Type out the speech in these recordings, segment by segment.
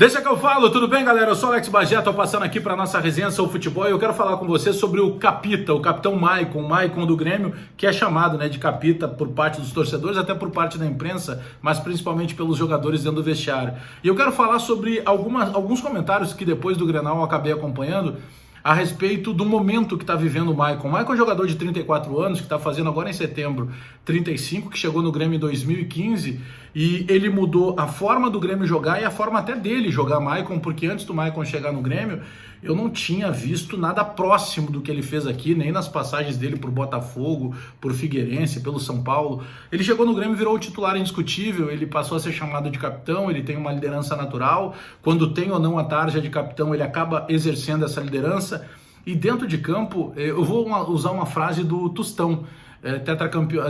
Deixa que eu falo, tudo bem, galera? Eu sou o Alex Bagé, tô passando aqui para nossa resenha sobre futebol e eu quero falar com você sobre o Capita, o capitão Maicon, o Maicon do Grêmio, que é chamado, de Capita por parte dos torcedores, até por parte da imprensa, mas principalmente pelos jogadores dentro do vestiário. E eu quero falar sobre alguns comentários que depois do Grenal eu acabei acompanhando a respeito do momento que está vivendo o Maicon. O Maicon é um jogador de 34 anos, que está fazendo agora em setembro 35, que chegou no Grêmio em 2015, e ele mudou a forma do Grêmio jogar e a forma até dele jogar Maicon, porque antes do Maicon chegar no Grêmio, eu não tinha visto nada próximo do que ele fez aqui, nem nas passagens dele por Botafogo, por Figueirense, pelo São Paulo. Ele chegou no Grêmio e virou o titular indiscutível, ele passou a ser chamado de capitão, ele tem uma liderança natural, quando tem ou não a tarja de capitão, ele acaba exercendo essa liderança, e dentro de campo, eu vou usar uma frase do Tostão,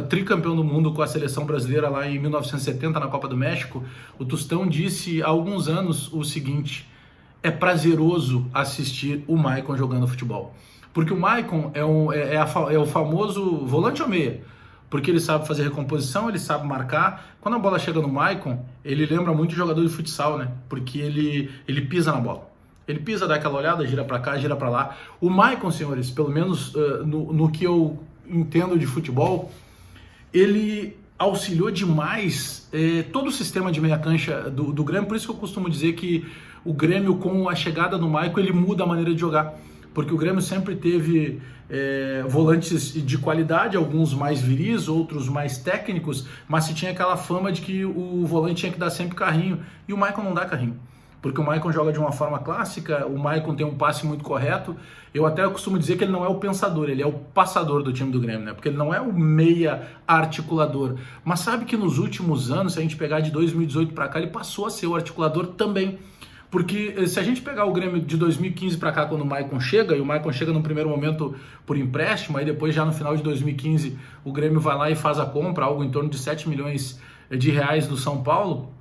tricampeão do mundo com a seleção brasileira lá em 1970 na Copa do México. O Tostão disse há alguns anos o seguinte: é prazeroso assistir o Maicon jogando futebol, porque o Maicon é o famoso volante ou meia, porque ele sabe fazer recomposição, ele sabe marcar. Quando a bola chega no Maicon, ele lembra muito de jogador de futsal, porque ele pisa na bola. Ele pisa, dá aquela olhada, gira para cá, gira para lá. O Maicon, senhores, pelo menos no que eu entendo de futebol, ele auxiliou demais todo o sistema de meia cancha do Grêmio. Por isso que eu costumo dizer que o Grêmio, com a chegada do Maicon, ele muda a maneira de jogar, porque o Grêmio sempre teve volantes de qualidade, alguns mais viris, outros mais técnicos, mas se tinha aquela fama de que o volante tinha que dar sempre carrinho, e o Maicon não dá carrinho, porque o Maicon joga de uma forma clássica, o Maicon tem um passe muito correto. Eu até costumo dizer que ele não é o pensador, ele é o passador do time do Grêmio, porque ele não é o meia articulador. Mas sabe que nos últimos anos, se a gente pegar de 2018 para cá, ele passou a ser o articulador também. Porque se a gente pegar o Grêmio de 2015 para cá, quando o Maicon chega, e o Maicon chega no primeiro momento por empréstimo, aí depois já no final de 2015 o Grêmio vai lá e faz a compra, algo em torno de 7 milhões de reais do São Paulo.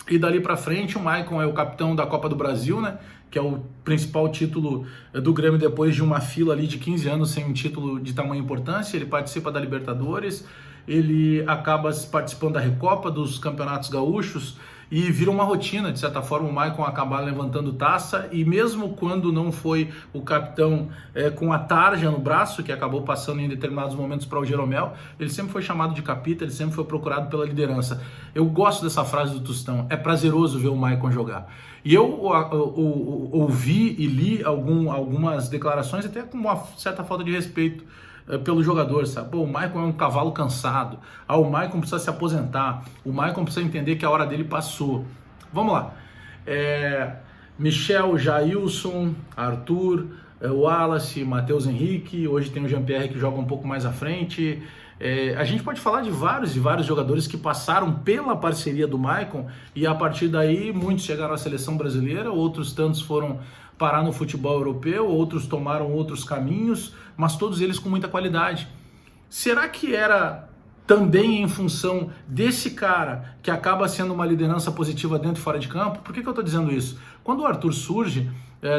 E dali para frente o Maicon é o capitão da Copa do Brasil, que é o principal título do Grêmio depois de uma fila ali de 15 anos sem um título de tamanha importância. Ele participa da Libertadores, ele acaba participando da Recopa, dos campeonatos gaúchos, e vira uma rotina, de certa forma, o Maicon acabar levantando taça, e mesmo quando não foi o capitão com a tarja no braço, que acabou passando em determinados momentos para o Jeromel, ele sempre foi chamado de capita, ele sempre foi procurado pela liderança. Eu gosto dessa frase do Tostão: é prazeroso ver o Maicon jogar. E eu ouvi e li algumas declarações até com uma certa falta de respeito pelo jogador, sabe? Pô, o Maicon é um cavalo cansado, o Maicon precisa se aposentar, o Maicon precisa entender que a hora dele passou. Vamos lá. Michel, Jailson, Arthur, Wallace, Matheus Henrique, hoje tem o Jean-Pierre que joga um pouco mais à frente. A gente pode falar de vários jogadores que passaram pela parceria do Maicon, e a partir daí muitos chegaram à seleção brasileira, outros tantos foram parar no futebol europeu, outros tomaram outros caminhos, mas todos eles com muita qualidade. Será que era também em função desse cara que acaba sendo uma liderança positiva dentro e fora de campo? Por que eu estou dizendo isso? Quando o Arthur surge,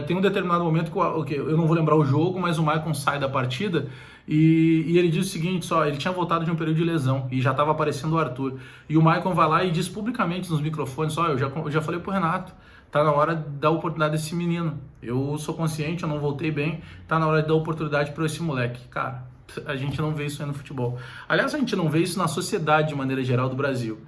tem um determinado momento que eu não vou lembrar o jogo, mas o Maicon sai da partida e ele diz o seguinte: ele tinha voltado de um período de lesão e já estava aparecendo o Arthur, e o Maicon vai lá e diz publicamente nos microfones: eu já falei pro Renato, tá na hora de dar oportunidade a esse menino, eu sou consciente, eu não voltei bem, tá na hora de dar oportunidade para esse moleque. Cara, a gente não vê isso aí no futebol. Aliás, a gente não vê isso na sociedade de maneira geral do Brasil.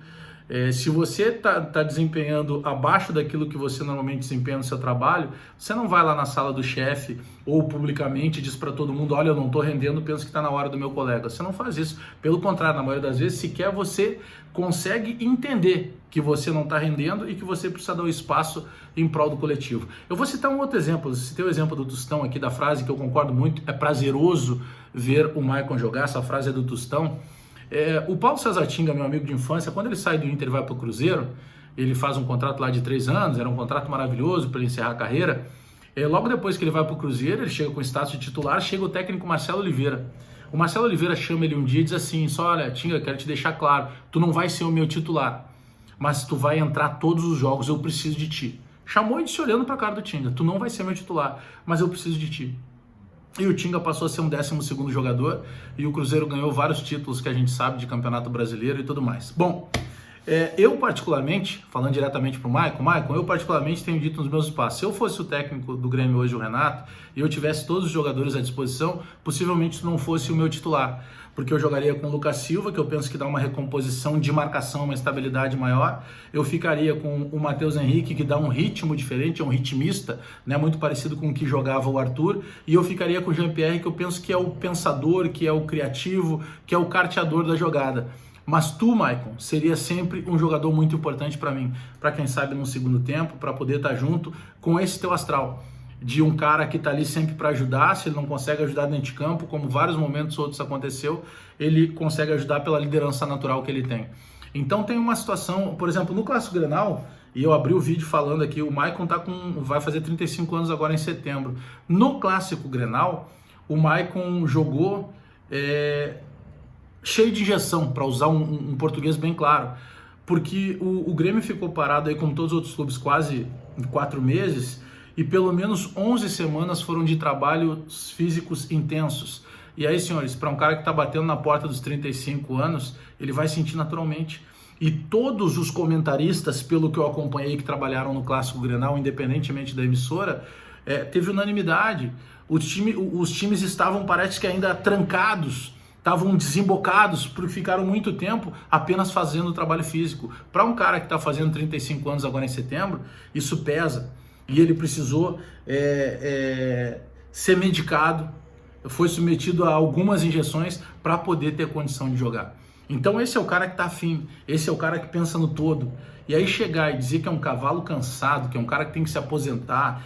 Se você está desempenhando abaixo daquilo que você normalmente desempenha no seu trabalho, você não vai lá na sala do chefe ou publicamente diz para todo mundo: olha, eu não estou rendendo, penso que está na hora do meu colega. Você não faz isso. Pelo contrário, na maioria das vezes, sequer você consegue entender que você não está rendendo e que você precisa dar o espaço em prol do coletivo. Eu vou citar um outro exemplo. Citei o exemplo do Tostão aqui, da frase que eu concordo muito: é prazeroso ver o Maicon jogar. Essa frase é do Tostão. O Paulo César Tinga, meu amigo de infância, quando ele sai do Inter e vai para o Cruzeiro, ele faz um contrato lá de 3 anos, era um contrato maravilhoso para ele encerrar a carreira. Logo depois que ele vai para o Cruzeiro, ele chega com o status de titular, chega o técnico Marcelo Oliveira. O Marcelo Oliveira chama ele um dia e diz assim: olha, Tinga, quero te deixar claro, tu não vai ser o meu titular, mas tu vai entrar todos os jogos, eu preciso de ti. Chamou e disse, olhando para a cara do Tinga: tu não vai ser meu titular, mas eu preciso de ti. E o Tinga passou a ser um 12º jogador, e o Cruzeiro ganhou vários títulos que a gente sabe de Campeonato Brasileiro e tudo mais. Bom, Eu particularmente, falando diretamente pro Maicon, eu particularmente tenho dito nos meus espaços, se eu fosse o técnico do Grêmio hoje, o Renato, e eu tivesse todos os jogadores à disposição, possivelmente isso não fosse o meu titular, porque eu jogaria com o Lucas Silva, que eu penso que dá uma recomposição de marcação, uma estabilidade maior. Eu ficaria com o Matheus Henrique, que dá um ritmo diferente, é um ritmista, né, muito parecido com o que jogava o Arthur. E eu ficaria com o Jean-Pierre, que eu penso que é o pensador, que é o criativo, que é o carteador da jogada. Mas tu, Maicon, seria sempre um jogador muito importante para mim, para quem sabe no segundo tempo, para poder estar junto com esse teu astral. De um cara que está ali sempre para ajudar, se ele não consegue ajudar dentro de campo, como vários momentos outros aconteceu, ele consegue ajudar pela liderança natural que ele tem. Então tem uma situação, por exemplo, no Clássico Grenal, e eu abri o vídeo falando aqui, o Maicon vai fazer 35 anos agora em setembro. No Clássico Grenal, o Maicon jogou cheio de injeção, para usar um português bem claro, porque o Grêmio ficou parado aí, como todos os outros clubes, quase 4 meses, e pelo menos 11 semanas foram de trabalhos físicos intensos. E aí, senhores, para um cara que está batendo na porta dos 35 anos, ele vai sentir naturalmente. E todos os comentaristas, pelo que eu acompanhei, que trabalharam no Clássico Grenal, independentemente da emissora, teve unanimidade. Os times estavam, parece que ainda trancados, estavam desembocados, porque ficaram muito tempo apenas fazendo o trabalho físico. Para um cara que está fazendo 35 anos agora em setembro, isso pesa. E ele precisou ser medicado, foi submetido a algumas injeções para poder ter condição de jogar. Então esse é o cara que está afim, esse é o cara que pensa no todo. E aí chegar e dizer que é um cavalo cansado, que é um cara que tem que se aposentar...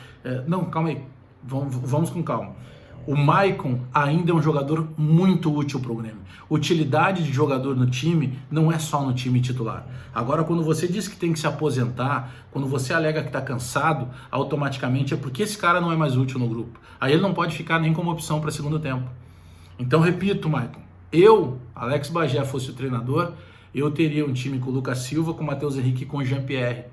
Não, calma aí, vamos com calma. O Maicon ainda é um jogador muito útil para o Grêmio. Utilidade de jogador no time não é só no time titular. Agora, quando você diz que tem que se aposentar, quando você alega que está cansado, automaticamente é porque esse cara não é mais útil no grupo. Aí ele não pode ficar nem como opção para segundo tempo. Então, repito, Maicon, eu, Alex Bagé, fosse o treinador, eu teria um time com o Lucas Silva, com o Matheus Henrique e com o Jean-Pierre.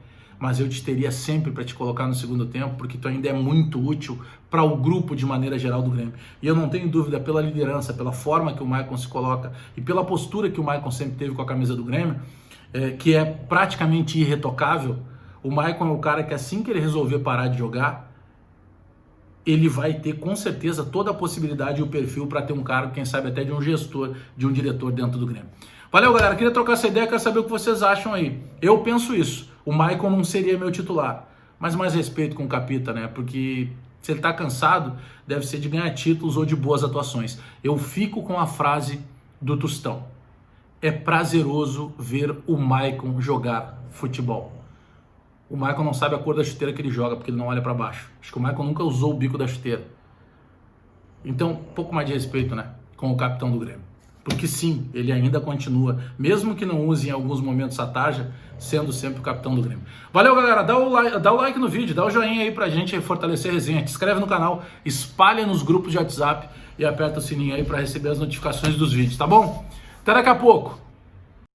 Mas eu te teria sempre para te colocar no segundo tempo, porque tu ainda é muito útil para o grupo de maneira geral do Grêmio. E eu não tenho dúvida, pela liderança, pela forma que o Maicon se coloca e pela postura que o Maicon sempre teve com a camisa do Grêmio, que é praticamente irretocável, o Maicon é o cara que assim que ele resolver parar de jogar, ele vai ter com certeza toda a possibilidade e o perfil para ter um cargo, quem sabe até de um gestor, de um diretor dentro do Grêmio. Valeu, galera, queria trocar essa ideia, quero saber o que vocês acham aí. Eu penso isso. O Maicon não seria meu titular, mas mais respeito com o Capita, né? Porque se ele tá cansado, deve ser de ganhar títulos ou de boas atuações. Eu fico com a frase do Tostão. É prazeroso ver o Maicon jogar futebol. O Maicon não sabe a cor da chuteira que ele joga, porque ele não olha para baixo. Acho que o Maicon nunca usou o bico da chuteira. Então, um pouco mais de respeito, né? Com o capitão do Grêmio. Porque sim, ele ainda continua, mesmo que não use em alguns momentos a tarja, sendo sempre o capitão do Grêmio. Valeu, galera, dá o like no vídeo, dá o joinha aí pra gente fortalecer a resenha, te inscreve no canal, espalha nos grupos de WhatsApp e aperta o sininho aí pra receber as notificações dos vídeos, tá bom? Até daqui a pouco!